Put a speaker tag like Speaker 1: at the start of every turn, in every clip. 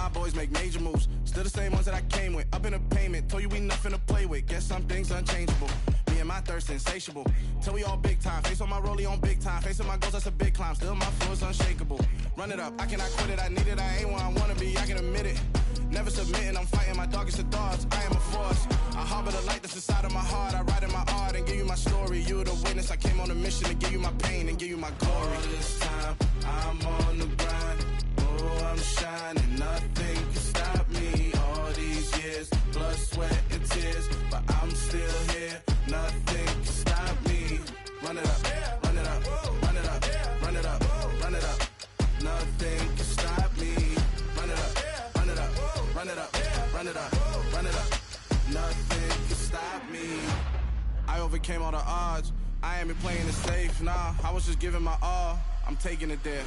Speaker 1: my boys make major moves. Still the same ones that I came with. Up in the payment, told you we nothing to play with. Guess some things unchangeable. Me and my thirst insatiable. Till we all big time. Face on my rollie on big time. Facing my goals, that's a big climb. Still my flow is unshakable. Run it up, I cannot quit it. I need it, I ain't where I wanna be, I can admit it. Never submitting, I'm fighting my darkest of thoughts. I am a force. I harbor the light that's inside of my heart. I write in my art and give you my story. You the witness, I came on a mission to give you my pain and give you my glory. All this time, I'm on the grind. Oh, I'm shining, nothing can stop me. All these years, blood, sweat, and tears, but I'm still here. Nothing can stop me. Run it up, run it up, run it up, run it up, run it up. Nothing can stop me. Run it up, run it up, run it up, run it up, run it up. Nothing can stop me. I overcame all the odds. I ain't been playing it safe, nah. I was just giving my all. I'm taking it there.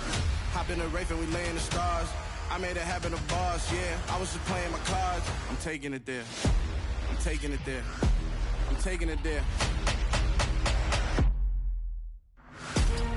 Speaker 1: Hop in the Wraith and we lay in the stars. I made it happen to bars, yeah. I was just playing my cards. I'm taking it there. I'm taking it there. I'm taking it there.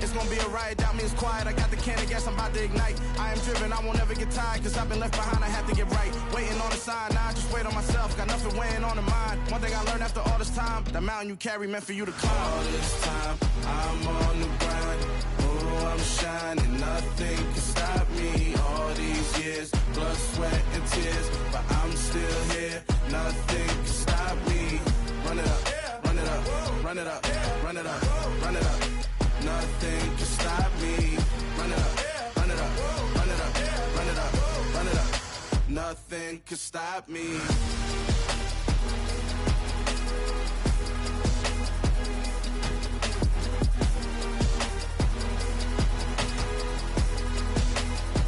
Speaker 1: It's gonna be a riot, doubt me, it's quiet. I got the can of gas, I'm about to ignite. I am driven, I won't ever get tired, cause I've been left behind, I have to get right. Waiting on the sign, now I just wait on myself. Got nothing weighing on the mind. One thing I learned after all this time, the mountain you carry meant for you to climb. All this time, I'm on the grind. Oh, I'm shining, nothing can stop me. All these years, blood, sweat, and tears, but I'm still here. Nothing can stop me. Run it up, run it up, run it up, run it up, run it up. Nothing can stop me. Run it up, run it up, run it up, run it up, run it up. Nothing can stop me.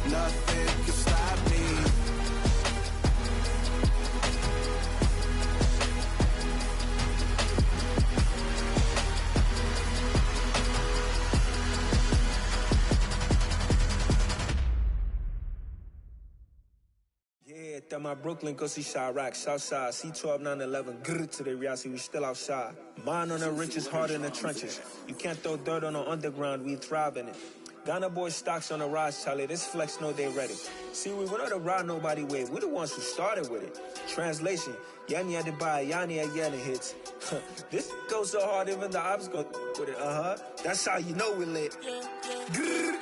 Speaker 1: Nothing can stop me.
Speaker 2: At my Brooklyn, go see Chirac, Southside, C12, 911, grrr to the reality, we still outside. Mine on the richest, heart in the trenches. You can't throw dirt on the underground, we thrive in it. Ghana boys stocks on the rise, Charlie, this flex know they ready. See, we went on the ride nobody wave, we the ones who started with it. Translation, Yanni had to buy, Yanni had Yanni hits. This goes so hard, even the ops go with it, That's how you know we lit. Grrr,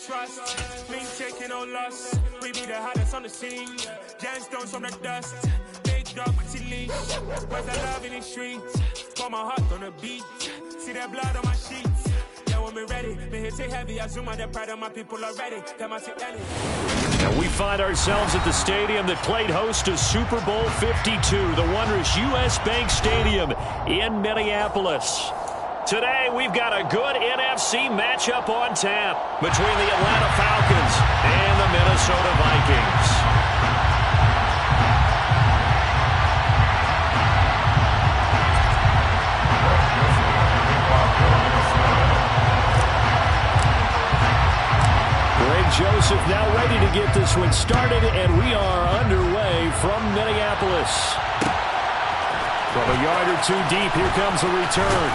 Speaker 3: trust, me taking no loss. We be the hottest on the scene. Gemstones from the dust. Big dog, pretty leash. Where's the love in the streets? Pour my heart on the beat. See that blood on my sheets. Yeah, when we ready, me hit it heavy. I zoom out the pride of my people already. Them I see any.
Speaker 4: And we find ourselves at the stadium that played host to Super Bowl 52, the wondrous U.S. Bank Stadium in Minneapolis. Today, we've got a good NFC matchup on tap between the Atlanta Falcons and the Minnesota Vikings. Greg Joseph now ready to get this one started, and we are underway from Minneapolis. From a yard or two deep, here comes the return.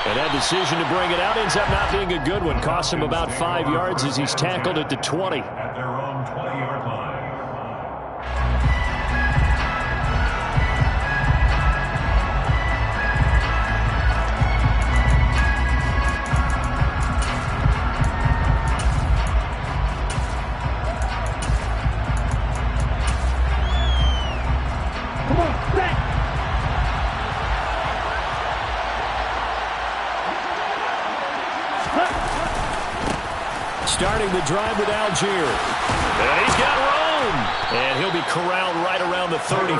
Speaker 4: And that decision to bring it out ends up not being a good one. Costs him about 5 yards as he's tackled at the 20.
Speaker 5: At their own 20-yard line.
Speaker 3: Come on, back!
Speaker 4: Starting the drive with Algier. And he's got room. Boom! And he'll be corralled right around the 34.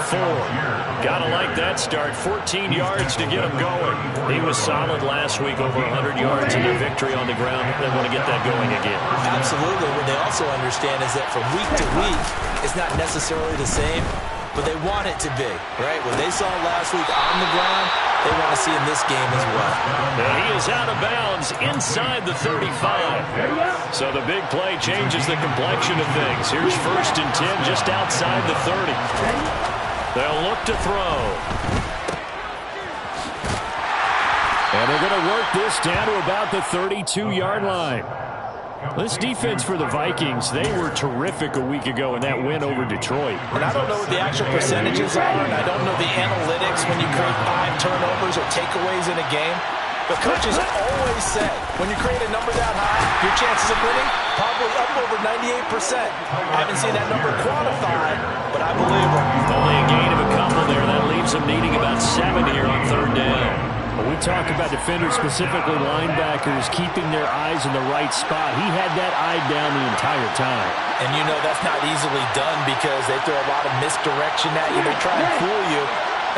Speaker 4: Gotta like that start. 14 yards to get him going. He was solid last week, over 100 yards in their victory on the ground. They want to get that going again.
Speaker 6: Absolutely. What they also understand is that from week to week, it's not necessarily the same, but they want it to be, right? What they saw last week on the ground, they want to see in this game as well.
Speaker 4: And he is out of bounds inside the 35. So the big play changes the complexion of things. Here's 1st and 10 just outside the 30. They'll look to throw. And they're going to work this down to about the 32-yard line. This defense for the Vikings, they were terrific a week ago in that win over Detroit.
Speaker 6: And I don't know what the actual percentages are, and I don't know the analytics when you create 5 turnovers or takeaways in a game. But coaches always said, when you create a number that high, your chances of winning probably up over 98%. I haven't seen that number quantified, but I believe them.
Speaker 4: Only a gain of a couple there. That leaves them needing about 7 here on 3rd down. We talk about defenders, specifically linebackers, keeping their eyes in the right spot. He had that eye down the entire time.
Speaker 6: And you know that's not easily done because they throw a lot of misdirection at you. They try and fool you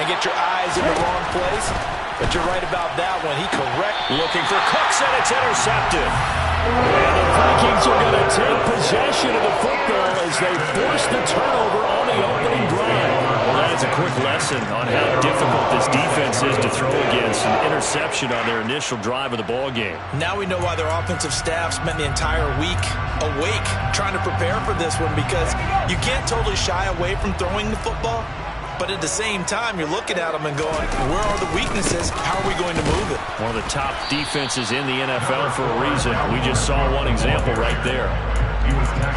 Speaker 6: and get your eyes in the wrong place. But you're right about that one. He correct.
Speaker 4: Looking for Cooks, and it's intercepted. And the Vikings are going to take possession of the football as they force the turnover on the opening drive. Well, that is a quick lesson on how difficult this defense is to throw against. An interception on their initial drive of the ball game.
Speaker 6: Now we know why their offensive staff spent the entire week awake trying to prepare for this one, because you can't totally shy away from throwing the football. But at the same time, you're looking at them and going, where are the weaknesses? How are we going to move it?
Speaker 4: One of the top defenses in the NFL for a reason. We just saw one example right there.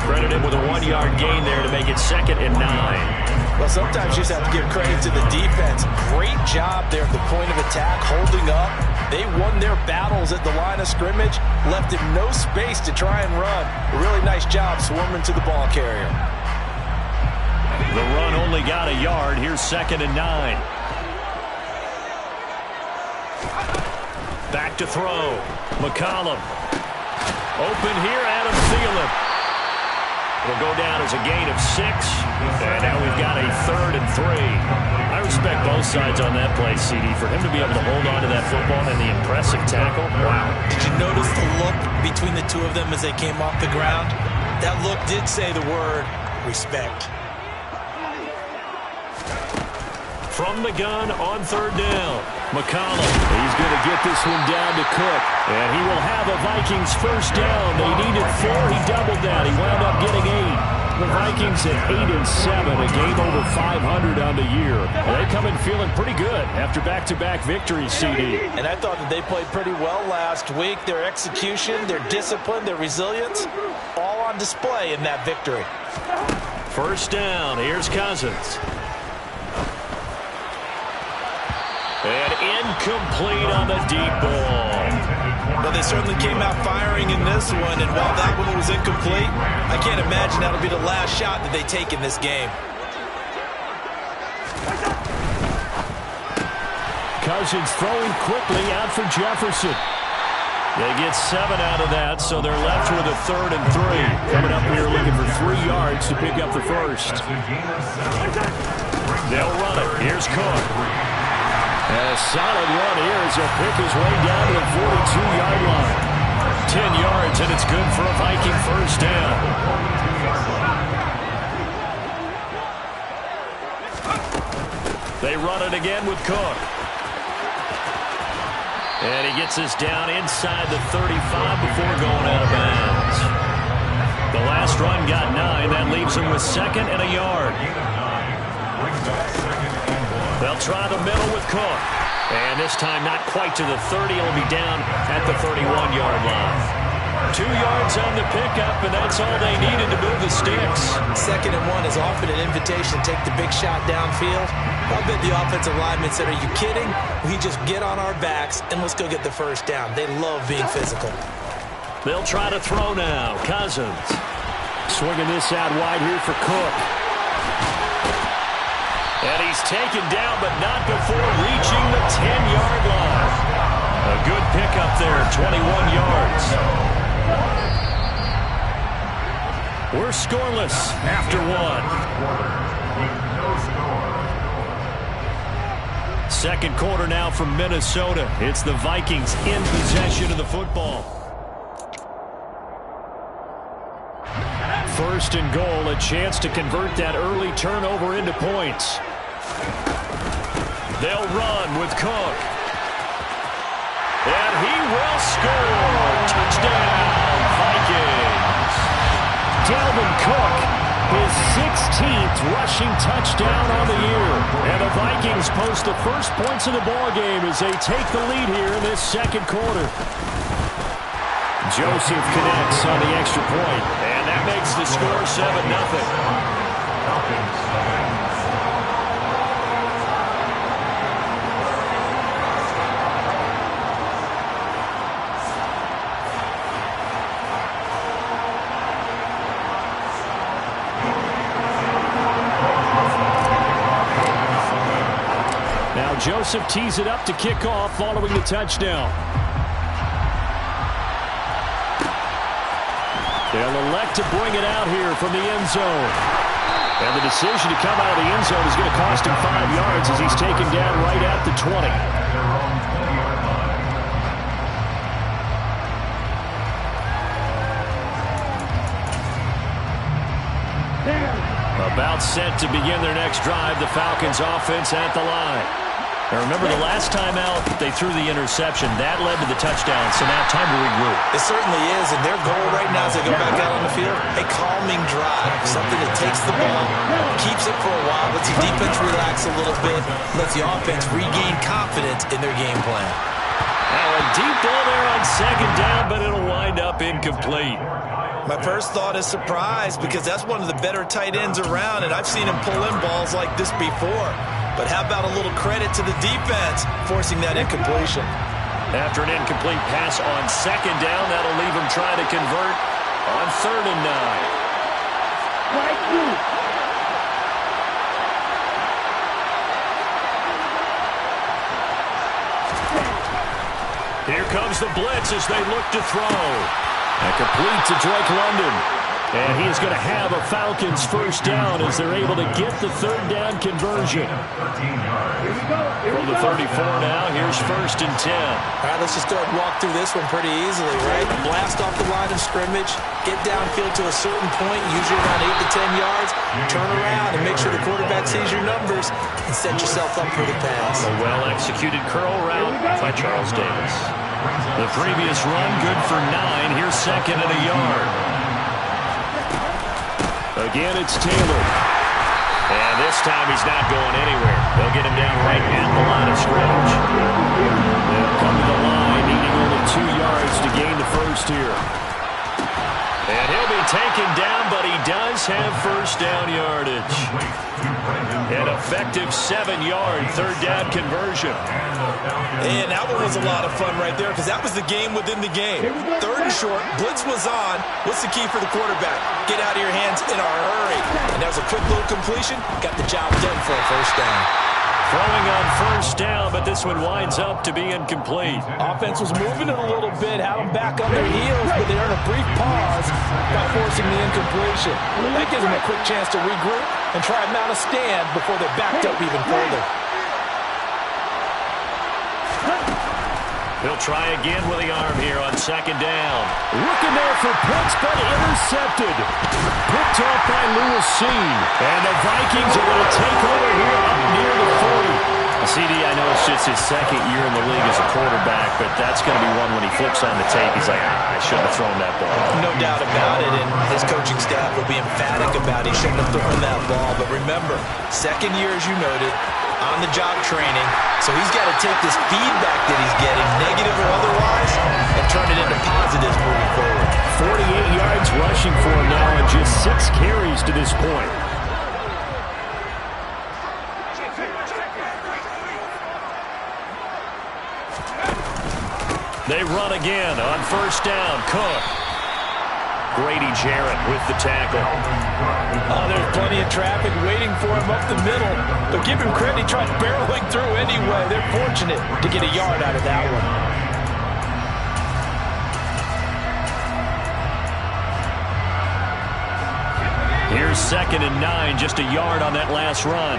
Speaker 4: Credit him with a 1-yard gain there to make it 2nd and 9.
Speaker 6: Well, sometimes you just have to give credit to the defense. Great job there at the point of attack, holding up. They won their battles at the line of scrimmage, left him no space to try and run. A really nice job swarming to the ball carrier.
Speaker 4: The run only got a yard. Here's 2nd and 9. Back to throw. McCollum. Open here, Adam Thielen. It'll go down as a gain of 6. And now we've got a 3rd and 3. I respect both sides on that play, CD. For him to be able to hold on to that football and the impressive tackle, wow.
Speaker 6: Did you notice the look between the two of them as they came off the ground? That look did say the word respect.
Speaker 4: From the gun on 3rd down. McCollum, he's going to get this one down to Cook. And he will have a Vikings 1st down. They needed 4. He doubled that. He wound up getting 8. The Vikings at 8-7, a game over 500 on the year. Well, they come in feeling pretty good after back-to-back victories, CD.
Speaker 6: And I thought that they played pretty well last week. Their execution, their discipline, their resilience, all on display in that victory.
Speaker 4: 1st down. Here's Cousins. And incomplete on the deep ball.
Speaker 6: Well, they certainly came out firing in this one, and while that one was incomplete, I can't imagine that'll be the last shot that they take in this game.
Speaker 4: Cousins throwing quickly out for Jefferson. They get 7 out of that, so they're left with a 3rd and 3. Coming up here looking for 3 yards to pick up the 1st. They'll run it. Here's Cook. And a solid run here as he'll pick his way down to the 42-yard line. 10 yards, and it's good for a Viking 1st down. They run it again with Cook. And he gets us down inside the 35 before going out of bounds. The last run got 9. That leaves him with 2nd and a yard. They'll try the middle with Cook. And this time not quite to the 30. He'll be down at the 31-yard line. 2 yards on the pickup, and that's all they needed to move the sticks.
Speaker 6: 2nd and 1 is often an invitation to take the big shot downfield. I bet the offensive lineman said, are you kidding? We just get on our backs and let's go get the 1st down. They love being physical.
Speaker 4: They'll try to throw now. Cousins swinging this out wide here for Cook. And he's taken down, but not before reaching the 10-yard line. A good pickup there, 21 yards. We're scoreless after one. Second quarter now from Minnesota. It's the Vikings in possession of the football. First and goal, a chance to convert that early turnover into points. They'll run with Cook. And he will score. Touchdown, Vikings. Dalvin Cook, his 16th rushing touchdown on the year. And the Vikings post the first points of the ballgame as they take the lead here in this second quarter. Joseph connects on the extra point, and that makes the score 7-0. Now Joseph tees it up to kick off following the touchdown. They'll elect to bring it out here from the end zone. And the decision to come out of the end zone is going to cost him 5 yards as he's taken down right at the 20. About set to begin their next drive, the Falcons offense at the line. Now remember, the last time out, they threw the interception. That led to the touchdown, so now time to regroup.
Speaker 6: It certainly is, and their goal right now as they go back out on the field, a calming drive, something that takes the ball, keeps it for a while, lets the defense relax a little bit, lets the offense regain confidence in their game plan.
Speaker 4: Now a deep ball there on second down, but it'll wind up incomplete.
Speaker 6: My first thought is surprise, because that's one of the better tight ends around, and I've seen him pull in balls like this before. But how about a little credit to the defense forcing that incompletion?
Speaker 4: After an incomplete pass on second down, that'll leave him trying to convert on 3rd and 9. Here comes the blitz as they look to throw. And complete to Drake London. And he is going to have a Falcons first down as they're able to get the 3rd down conversion. From the 34 now, here's 1st and 10.
Speaker 6: All right, let's just go ahead and walk through this one pretty easily, right? Blast off the line of scrimmage, get downfield to a certain point, usually around 8 to 10 yards, turn around and make sure the quarterback sees your numbers and set yourself up for the pass.
Speaker 4: A well-executed curl route by Charles Davis. The previous run, good for 9. Here's 2nd and a yard. Again, it's Taylor. And this time he's not going anywhere. They'll get him down right at the line of scrimmage. They'll come to the line, needing only 2 yards to gain the first here. And he'll be taken down, but he does have first down yardage. An effective 7-yard 3rd down conversion.
Speaker 6: And that one was a lot of fun right there, because that was the game within the game. 3rd and short, blitz was on. What's the key for the quarterback? Get out of your hands in a hurry. And that was a quick little completion. Got the job done for a first down.
Speaker 4: Throwing on first down, but this one winds up to be incomplete.
Speaker 6: Offense was moving it a little bit, had them back on their heels, but they earned a brief pause by forcing the incompletion. That gives them a quick chance to regroup and try and mount a stand before they're backed up even further.
Speaker 4: He'll try again with the arm here on 2nd down. Looking there for Pitts, but intercepted. Picked off by Lewis Cine. And the Vikings are going to take over here up near the 40. CD, I know it's just his 2nd year in the league as a quarterback, but that's going to be one when he flips on the tape. He's like, I shouldn't have thrown that ball.
Speaker 6: No doubt about it, and his coaching staff will be emphatic about he shouldn't have thrown that ball. But remember, 2nd year, as you noted, on-the-job training, so he's got to take this feedback that he's getting, negative or otherwise, and turn it into positives moving forward.
Speaker 4: 48 yards rushing for him now and just 6 carries to this point. They run again on first down. Cook. Grady Jarrett with the tackle.
Speaker 6: Oh, there's plenty of traffic waiting for him up the middle. But give him credit, he tried barreling through anyway. They're fortunate to get a yard out of that one.
Speaker 4: Here's 2nd and 9, just a yard on that last run.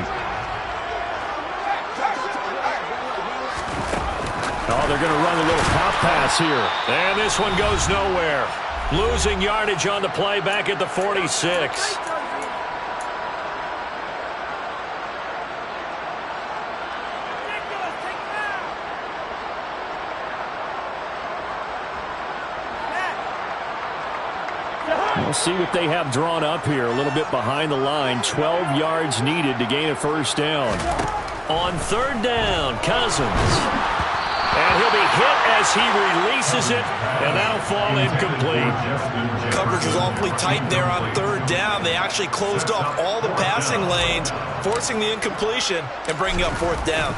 Speaker 4: Oh, they're going to run a little pop pass here. And this one goes nowhere. Losing yardage on the play back at the 46. We'll see what they have drawn up here. A little bit behind the line. 12 yards needed to gain a first down. On 3rd down, Cousins. And he'll be hit as he releases it, and that'll fall incomplete.
Speaker 6: Coverage was awfully tight there on 3rd down. They actually closed off all the passing lanes, forcing the incompletion and bringing up 4th down.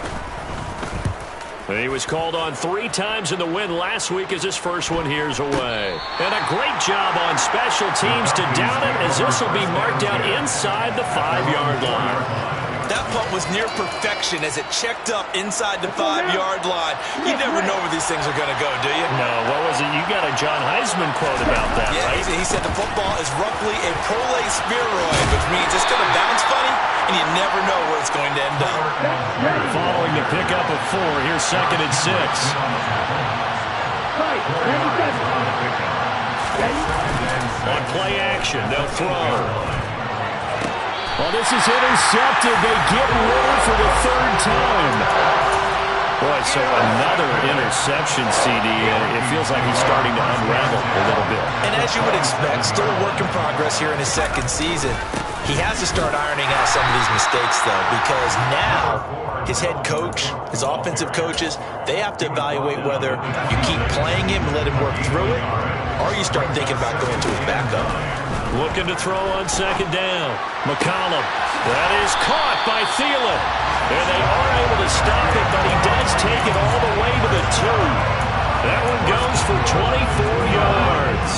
Speaker 4: He was called on 3 times in the win last week as his first one here's away. And a great job on special teams to down it as this will be marked out inside the 5-yard line.
Speaker 6: That punt was near perfection as it checked up inside the 5-yard line. You never know where these things are going to go, do you?
Speaker 4: No, what was it? You got a John Heisman quote about that,
Speaker 6: yeah,
Speaker 4: right?
Speaker 6: He said the football is roughly a prole spheroid, which means it's going to bounce funny, and you never know where it's going to end up.
Speaker 4: Following the pickup of 4, here's 2nd and 6. On play action, they'll throw. Well, this is intercepted. They get rid for the 3rd time. Boy, so another interception, CD. It feels like he's starting to unravel a little bit.
Speaker 6: And as you would expect, still a work in progress here in his 2nd season. He has to start ironing out some of these mistakes, though, because now his head coach, his offensive coaches, they have to evaluate whether you keep playing him and let him work through it, or you start thinking about going to his backup.
Speaker 4: Looking to throw on 2nd down. McCollum. That is caught by Thielen. And they are able to stop it, but he does take it all the way to the 2. That one goes for 24 yards.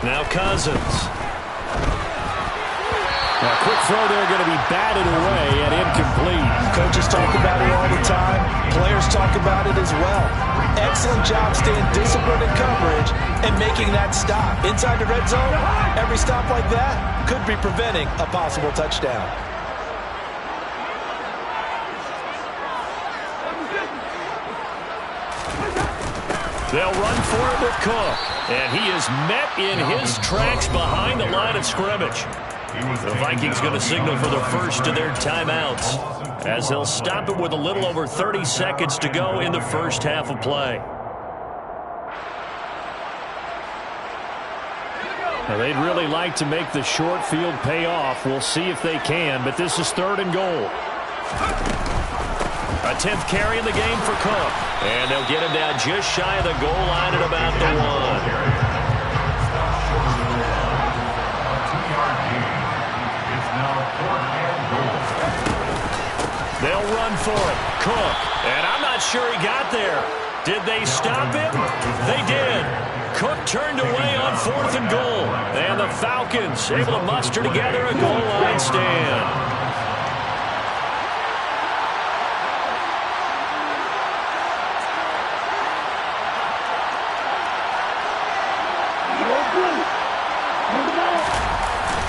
Speaker 4: Now Cousins. Now quick throw there going to be batted away and incomplete.
Speaker 6: Coaches talk about it all the time. Players talk about it as well. Excellent job staying disciplined in coverage and making that stop. Inside the red zone, every stop like that could be preventing a possible touchdown.
Speaker 4: They'll run for it with Cook. And he is met in his tracks behind the line of scrimmage. The Vikings going to signal for the first of their timeouts as they'll stop it with a little over 30 seconds to go in the first half of play. Now, they'd really like to make the short field pay off. We'll see if they can, but this is 3rd and goal. A 10th carry in the game for Cook. And they'll get him down just shy of the goal line at about the 1. They'll run for it. Cook. And I'm not sure he got there. Did they stop him? They did. Cook turned away on 4th and goal. And the Falcons able to muster together a goal line stand.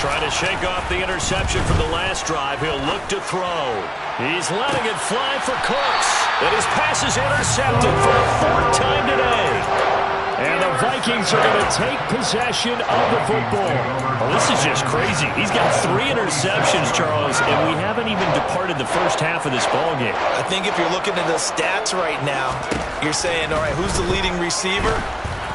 Speaker 4: Trying to shake off the interception from the last drive. He'll look to throw. He's letting it fly for Cooks. And his pass is intercepted for the 4th time today. And the Vikings are going to take possession of the football. Well, this is just crazy. He's got 3 interceptions, Charles, and we haven't even departed the first half of this ballgame.
Speaker 6: I think if you're looking at the stats right now, you're saying, all right, who's the leading receiver?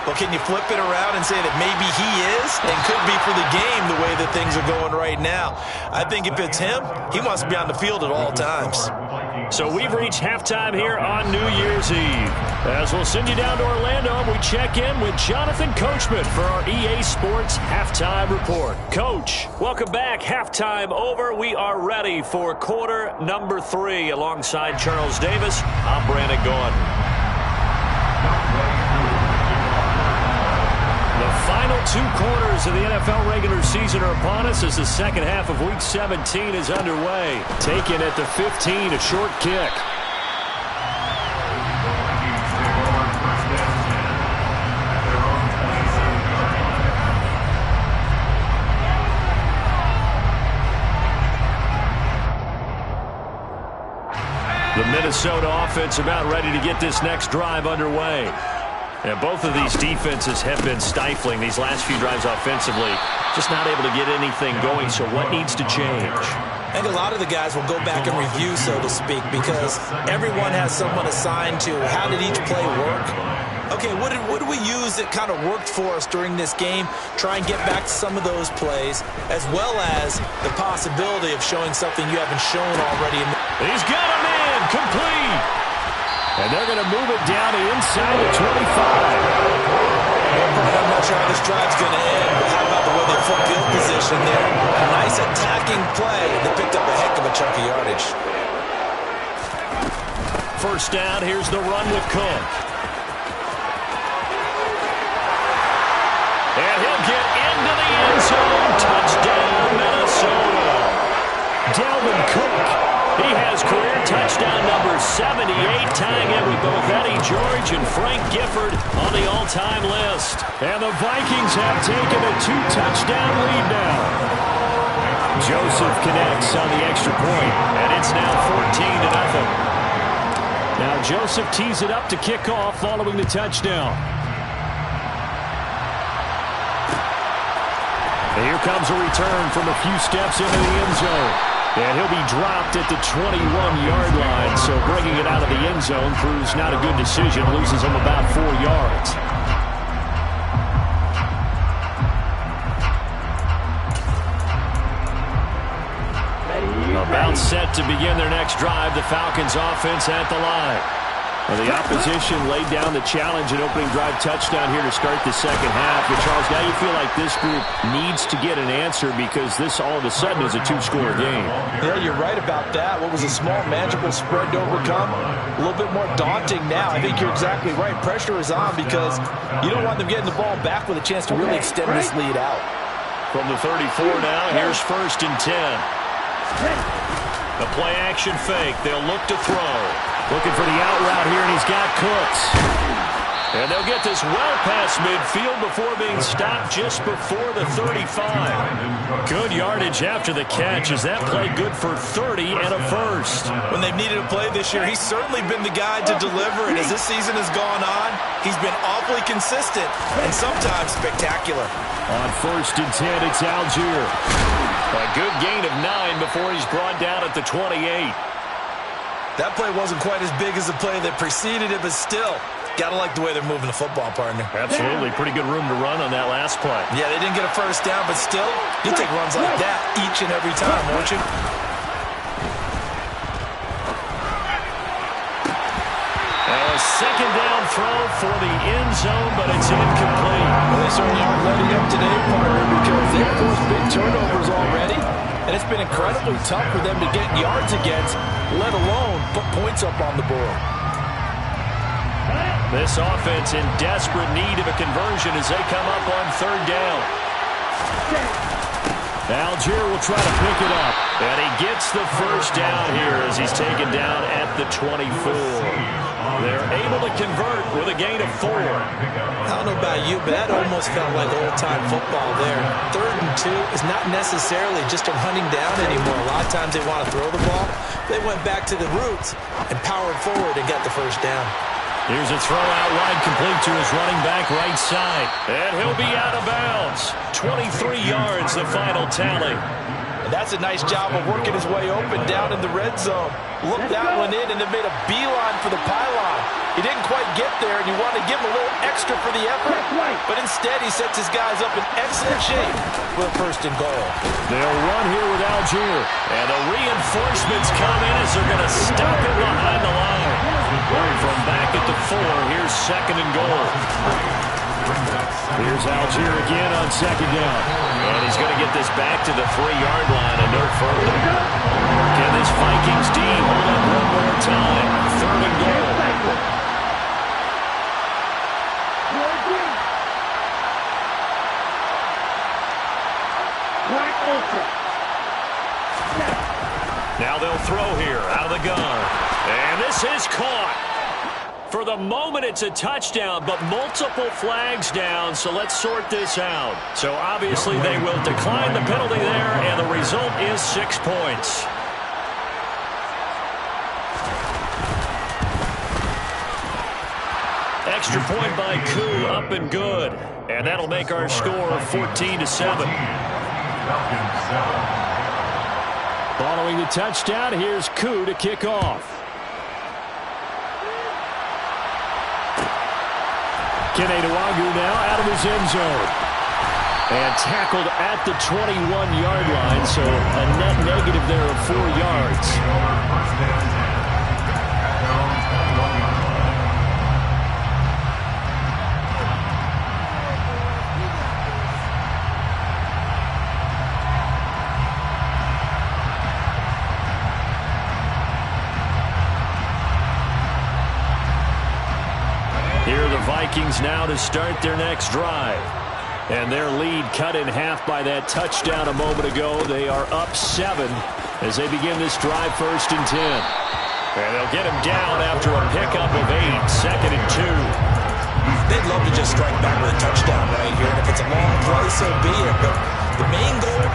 Speaker 6: Well, can you flip it around and say that maybe he is and could be for the game the way that things are going right now? I think if it's him, he wants to be on the field at all times.
Speaker 4: So we've reached halftime here on New Year's Eve. As we'll send you down to Orlando, we check in with Jonathan Coachman for our EA Sports Halftime Report. Coach, welcome back. Halftime over. We are ready for quarter number 3. Alongside Charles Davis, I'm Brandon Gaudin. The final 2 quarters of the NFL regular season are upon us as the second half of Week 17 is underway. Taken at the 15, a short kick. Minnesota offense about ready to get this next drive underway. And both of these defenses have been stifling these last few drives offensively. Just not able to get anything going, so what needs to change?
Speaker 6: I think a lot of the guys will go back and review, so to speak, because everyone has someone assigned to how did each play work. Okay, what did we use that kind of worked for us during this game? Try and get back to some of those plays, as well as the possibility of showing something you haven't shown already.
Speaker 4: He's got a man, complete. And they're going to move it down to inside the 25.
Speaker 6: I'm not sure how this drive's going to end, but how about the way they flip field position there? A nice attacking play that picked up a heck of a chunk of yardage.
Speaker 4: First down, here's the run with Cook. And he'll get into the end zone. Touchdown, Minnesota. Dalvin Cook. He has career touchdown number 78, tying it with both Eddie George and Frank Gifford on the all-time list. And the Vikings have taken a 2-touchdown lead now. Joseph connects on the extra point, and it's now 14-0. Now Joseph tees it up to kick off following the touchdown. And here comes a return from a few steps into the end zone. And he'll be dropped at the 21-yard line. So bringing it out of the end zone proves not a good decision. Loses him about 4 yards. About set to begin their next drive. The Falcons offense at the line. Well, the opposition laid down the challenge and opening drive touchdown here to start the second half. But Charles, now you feel like this group needs to get an answer because this all of a sudden is a 2-score game.
Speaker 6: Yeah, you're right about that. What was a small, manageable spread to overcome, a little bit more daunting now. I think you're exactly right. Pressure is on because you don't want them getting the ball back with a chance to really extend this lead out.
Speaker 4: From the 34 now, here's 1st and 10. The play action fake. They'll look to throw. Looking for the out route here, and he's got Cooks. And they'll get this well past midfield before being stopped just before the 35. Good yardage after the catch as that play good for 30 and a first.
Speaker 6: When they've needed a play this year, he's certainly been the guy to deliver. And as this season has gone on, he's been awfully consistent and sometimes spectacular.
Speaker 4: On 1st and 10, it's Algier. A good gain of 9 before he's brought down at the 28.
Speaker 6: That play wasn't quite as big as the play that preceded it, but still, got to like the way they're moving the football, partner.
Speaker 4: Absolutely. Pretty good room to run on that last play.
Speaker 6: Yeah, they didn't get a first down, but still, you take runs like that each and every time, won't you?
Speaker 4: A second down throw for the end zone, but it's incomplete.
Speaker 6: Well, they certainly aren't letting up today, partner, because they've caused big turnovers already, and it's been incredibly tough for them to get yards against, let alone put points up on the board.
Speaker 4: This offense in desperate need of a conversion as they come up on 3rd down. Algier will try to pick it up, and he gets the first down here as he's taken down at the 24. They're able to convert with a gain of 4.
Speaker 6: I don't know about you, but that almost felt like old-time football there. 3rd and 2 is not necessarily just a hunting down anymore. A lot of times they want to throw the ball. They went back to the roots and powered forward and got the first down.
Speaker 4: Here's a throw out wide, complete to his running back right side. And he'll be out of bounds. 23 yards, the final tally.
Speaker 6: And that's a nice job of working his way open down in the red zone. Looked that one in and then made a beeline for the pylon. He didn't quite get there, and you want to give him a little extra for the effort. But instead, he sets his guys up in excellent shape for a 1st and goal.
Speaker 4: They'll run here with Algier. And the reinforcements come in as they're going to stop it behind the line. From back at the 4, here's 2nd and goal. Here's Algier again on 2nd down. And he's going to get this back to the 3-yard line and no further. Can this Vikings D hold up one more time? 3rd and goal. Now they'll throw here out of the gun. And this is caught. For the moment, it's a touchdown, but multiple flags down, so let's sort this out. So obviously they will decline the penalty there, and the result is 6 points. extra point by Koo, up and good. And that'll make our score 14-7. Following the touchdown, here's Koo to kick off. Kene Nwangwu now out of his end zone. And tackled at the 21-yard line, so a net negative there of 4 yards. Here are the Vikings now to start their next drive. And their lead cut in half by that touchdown a moment ago. They are up 7 as they begin this drive, 1st and 10. And they'll get him down after a pickup of 8, 2nd and 2.
Speaker 6: They'd love to just strike back with a touchdown right here. And if it's a long play, so be it. But the main goal,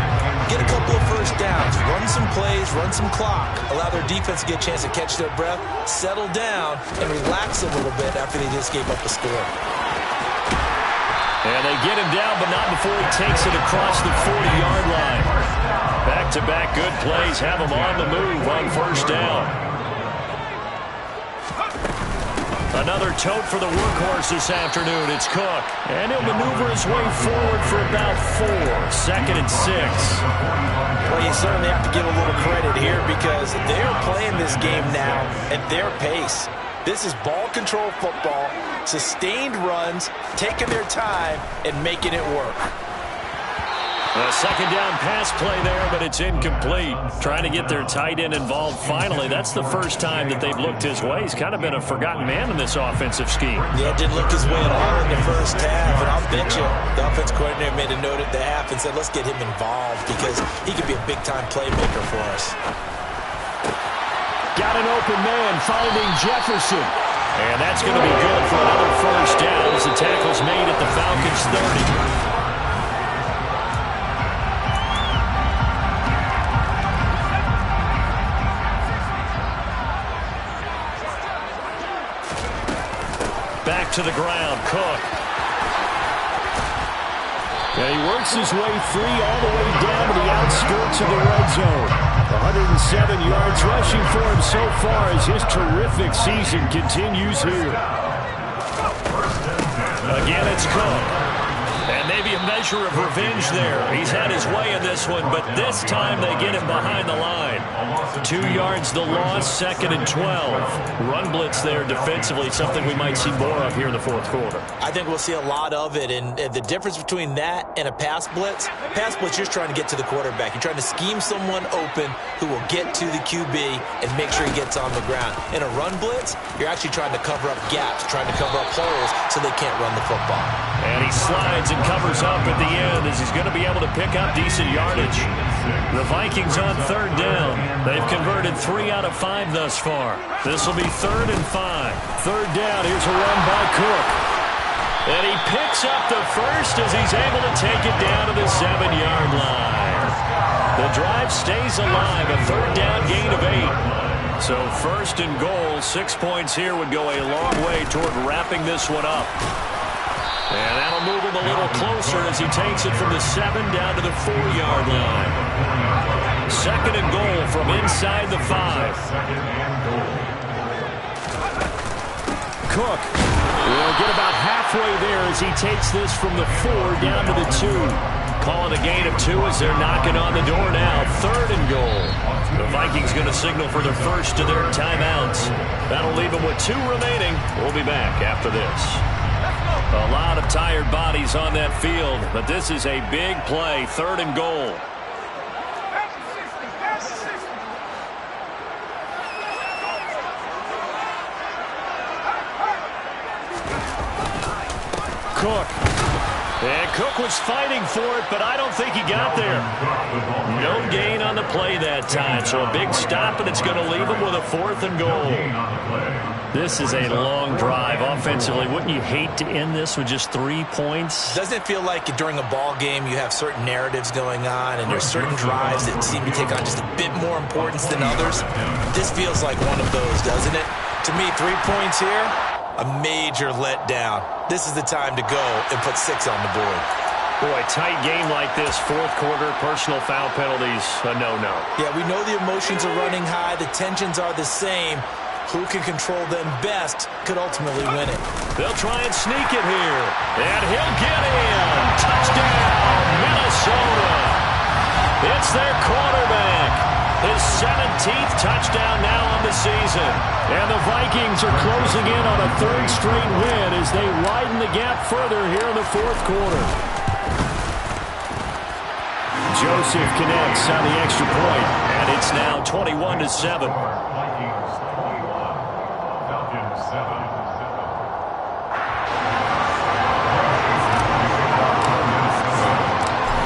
Speaker 6: get a couple of first downs, run some plays, run some clock, allow their defense to get a chance to catch their breath, settle down, and relax a little bit after they just gave up a score.
Speaker 4: And they get him down, but not before he takes it across the 40-yard line. Back-to-back good plays have him on the move on 1st down. Another tote for the workhorse this afternoon. It's Cook. And he'll maneuver his way forward for about 4, 2nd and 6.
Speaker 6: Well, you certainly have to give a little credit here because they're playing this game now at their pace. This is ball control football, sustained runs, taking their time, and making it work.
Speaker 4: A 2nd down pass play there, but it's incomplete. Trying to get their tight end involved finally. That's the first time that they've looked his way. He's kind of been a forgotten man in this offensive scheme.
Speaker 6: Yeah, didn't look his way at all in the first half, and I'll bet you the offense coordinator made a note at the half and said, let's get him involved because he could be a big-time playmaker for us.
Speaker 4: Got an open man finding Jefferson. And that's going to be good for another 1st down as the tackle's made at the Falcons' 30. Back to the ground, Cook. And he works his way free all the way down to the outskirts of the red zone. 107 yards rushing for him so far as his terrific season continues here. Again, it's Cook. And maybe a measure of revenge there. He's had his way in this one, but this time they get him behind the line. 2 yards the loss, 2nd and 12. Run blitz there defensively, something we might see more of here in the 4th quarter.
Speaker 6: I think we'll see a lot of it, and the difference between that and a pass blitz, you're just trying to get to the quarterback. You're trying to scheme someone open who will get to the QB and make sure he gets on the ground. In a run blitz, you're actually trying to cover up gaps, trying to cover up holes so they can't run the football.
Speaker 4: And he slides and covers up at the end as he's going to be able to pick up decent yardage. The Vikings on 3rd down. They've converted 3 out of 5 thus far. This will be 3rd and 5. 3rd down, here's a run by Cook. And he picks up the first as he's able to take it down to the 7-yard line. The drive stays alive, a 3rd down gain of 8. So 1st and goal, 6 points here would go a long way toward wrapping this one up. And that'll move him a little closer as he takes it from the 7 down to the 4-yard line. 2nd and goal from inside the 5. Cook will get about halfway there as he takes this from the 4 down to the 2. Call it a gain of 2 as they're knocking on the door now. 3rd and goal. The Vikings going to signal for their first of their timeouts. That'll leave them with 2 remaining. We'll be back after this. A lot of tired bodies on that field, but this is a big play. 3rd and goal. Cook. And Cook was fighting for it, but I don't think he got there. No gain on the play that time, so a big stop, and it's going to leave him with a 4th and goal. This is a long drive offensively. Wouldn't you hate to end this with just 3 points?
Speaker 6: Doesn't it feel like during a ball game you have certain narratives going on and there's certain drives that seem to take on just a bit more importance than others? This feels like one of those, doesn't it? To me, 3 points here, a major letdown. This is the time to go and put 6 on the board.
Speaker 4: Boy, tight game like this, fourth quarter, personal foul penalties, a no-no.
Speaker 6: Yeah, we know the emotions are running high. The tensions are the same. Who can control them best could ultimately win it.
Speaker 4: They'll try and sneak it here. And he'll get in. Touchdown, Minnesota. It's their quarterback. His 17th touchdown now on the season. And the Vikings are closing in on a third straight win as they widen the gap further here in the fourth quarter. Joseph connects on the extra point, and it's now 21-7.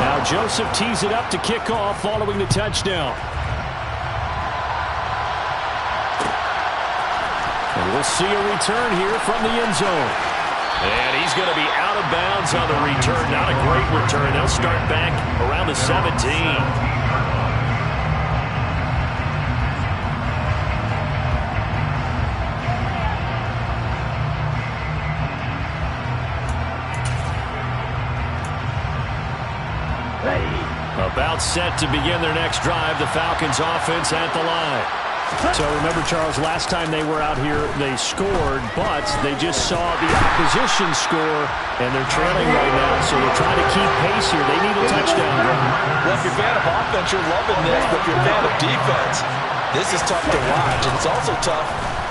Speaker 4: Now Joseph tees it up to kick off following the touchdown. And we'll see a return here from the end zone. And he's going to be out of bounds on the return. Not a great return. They'll start back around the 17. About set to begin their next drive. The Falcons offense at the line. So remember, Charles, last time they were out here, they scored, but they just saw the opposition score, and they're trailing right now, so they're trying to keep pace here. They need a touchdown run.
Speaker 6: Well, if you're a fan of offense, you're loving this, but if you're a fan of defense, this is tough to watch, and it's also tough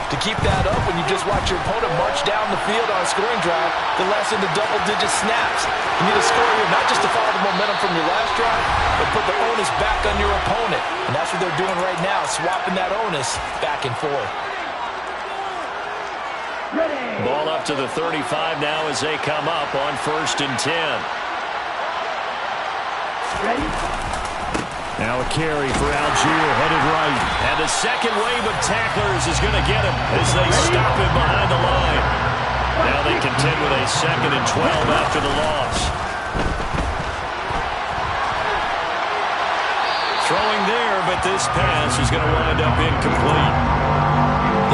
Speaker 6: to keep that up when you just watch your opponent march down the field on a scoring drive to less than the double-digit snaps. You need to score here not just to follow the momentum from your last drive, but put the onus back on your opponent. And that's what they're doing right now, swapping that onus back and forth.
Speaker 4: Ball up to the 35 now as they come up on 1st and 10. Now a carry for Algier, headed right. And the second wave of tacklers is going to get him as they stop him behind the line. Now they contend with a 2nd and 12 after the loss. Throwing there, but this pass is going to wind up incomplete.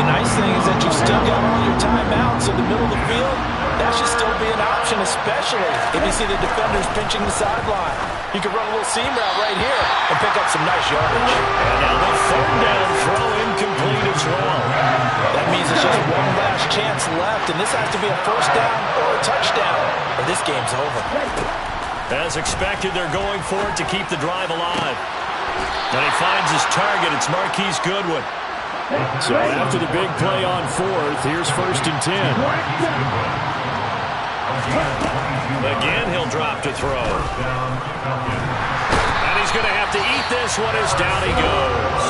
Speaker 6: The nice thing is that you've still got all your timeouts in the middle of the field. That should still be an option, especially if you see the defenders pinching the sideline. You can run a little seam route right here and pick up some nice yardage.
Speaker 4: And now the 3rd down throw incomplete as well.
Speaker 6: That means it's just one last chance left, and this has to be a 1st down or a touchdown, or this game's over.
Speaker 4: As expected, they're going for it to keep the drive alive. And he finds his target. It's Marquise Goodwin. So after the big play on 4th, here's 1st and 10. Again, he'll drop to throw. And he's going to have to eat this one as down he goes.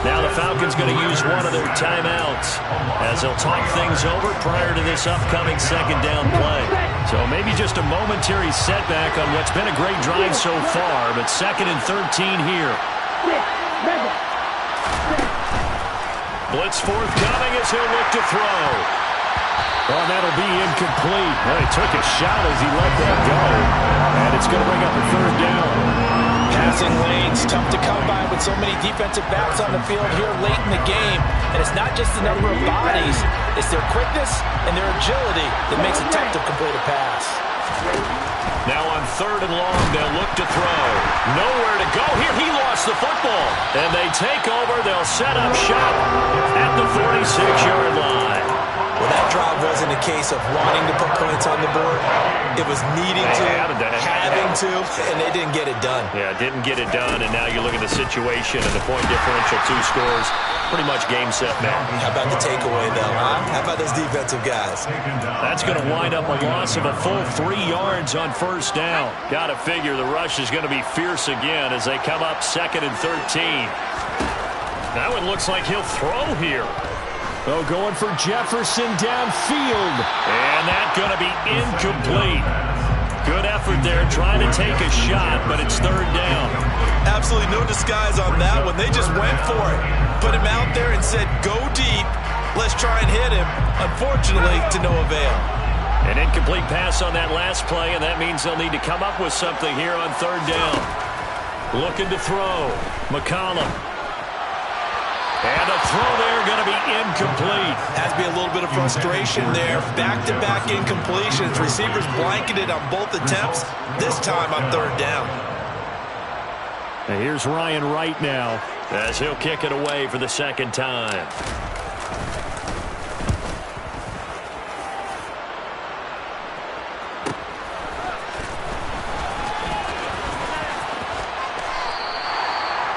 Speaker 4: Now the Falcons going to use one of their timeouts as they'll talk things over prior to this upcoming 2nd down play. So maybe just a momentary setback on what's been a great drive so far, but 2nd and 13 here. Blitz forthcoming as he'll look to throw. Oh, that'll be incomplete. Well, he took a shot as he let that go. And it's going to bring up a 3rd down.
Speaker 6: Passing lanes, tough to come by with so many defensive backs on the field here late in the game. And it's not just the number of bodies. It's their quickness and their agility that makes it tough to complete a pass.
Speaker 4: Now on 3rd and long, they'll look to throw. Nowhere to go here. He lost the football. And they take over. They'll set up shop at the 46-yard line.
Speaker 6: Well, that drive wasn't a case of wanting to put points on the board. It was needing to, having to, and they didn't get it done.
Speaker 4: Yeah, didn't get it done, and now you look at the situation and the point differential, 2 scores, pretty much game, set, match.
Speaker 6: How about the takeaway, though, huh? How about those defensive guys?
Speaker 4: That's going to wind up a loss of a full 3 yards on 1st down. Got to figure the rush is going to be fierce again as they come up 2nd and 13. Now it looks like he'll throw here. Oh, going for Jefferson downfield. And that's going to be incomplete. Good effort there, trying to take a shot, but it's 3rd down.
Speaker 6: Absolutely no disguise on that one. They just went for it. Put him out there and said, go deep. Let's try and hit him. Unfortunately, to no avail.
Speaker 4: An incomplete pass on that last play, and that means they'll need to come up with something here on 3rd down. Looking to throw. McCollum. And a throw there going to be incomplete.
Speaker 6: Has to be a little bit of frustration there. Back-to-back incompletions. Receivers blanketed on both attempts. This time on third down.
Speaker 4: And here's Ryan Wright now as he'll kick it away for the second time.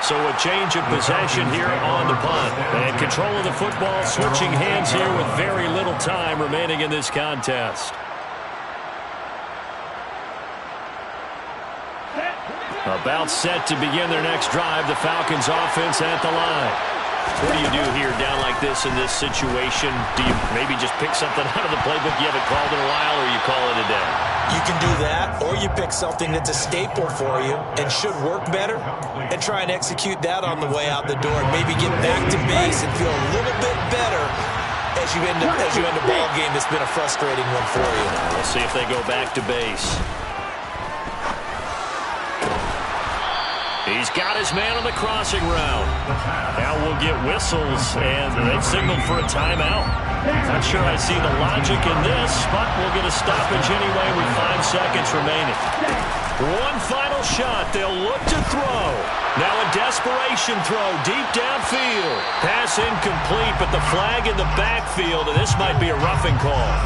Speaker 4: So a change of possession here on the punt. And control of the football switching hands here with very little time remaining in this contest. About set to begin their next drive. The Falcons offense at the line. What do you do here down like this in this situation? Do you maybe just pick something out of the playbook you haven't called in a while, or you call it a day?
Speaker 6: You can do that, or you pick something that's a staple for you and should work better and try and execute that on the way out the door. Maybe get back to base and feel a little bit better as you end a ball game that's been a frustrating one for you.
Speaker 4: We'll see if they go back to base. He's got his man on the crossing route. Now we'll get whistles, and they've signaled for a timeout. Not sure I see the logic in this, but we'll get a stoppage anyway with 5 seconds remaining. One final shot. They'll look to throw. Now a desperation throw deep downfield. Pass incomplete, but the flag in the backfield, and this might be a roughing call.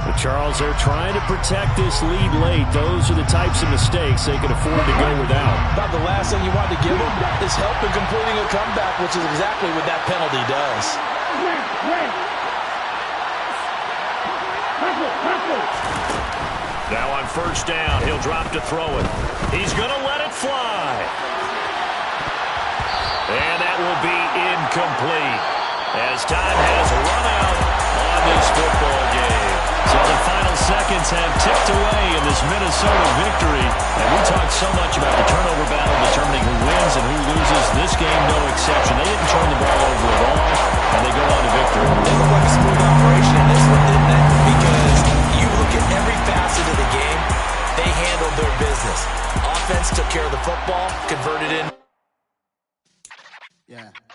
Speaker 4: But Charles, they're trying to protect this lead late. Those are the types of mistakes they can afford to go without.
Speaker 6: About the last thing you want to give them is help in completing a comeback, which is exactly what that penalty does.
Speaker 4: Now on first down, he'll drop to throw it. He's going to let it fly. And that will be incomplete as time has run out on this football game. So the final seconds have ticked away in this Minnesota victory. And we talked so much about the turnover battle determining who wins and who loses. This game, no exception. They didn't turn the ball over at all, and they go on to victory.
Speaker 6: It looked like a smooth operation in this one, didn't it? Because you look at every facet of the game, they handled their business. Offense took care of the football, converted in.
Speaker 1: Yeah.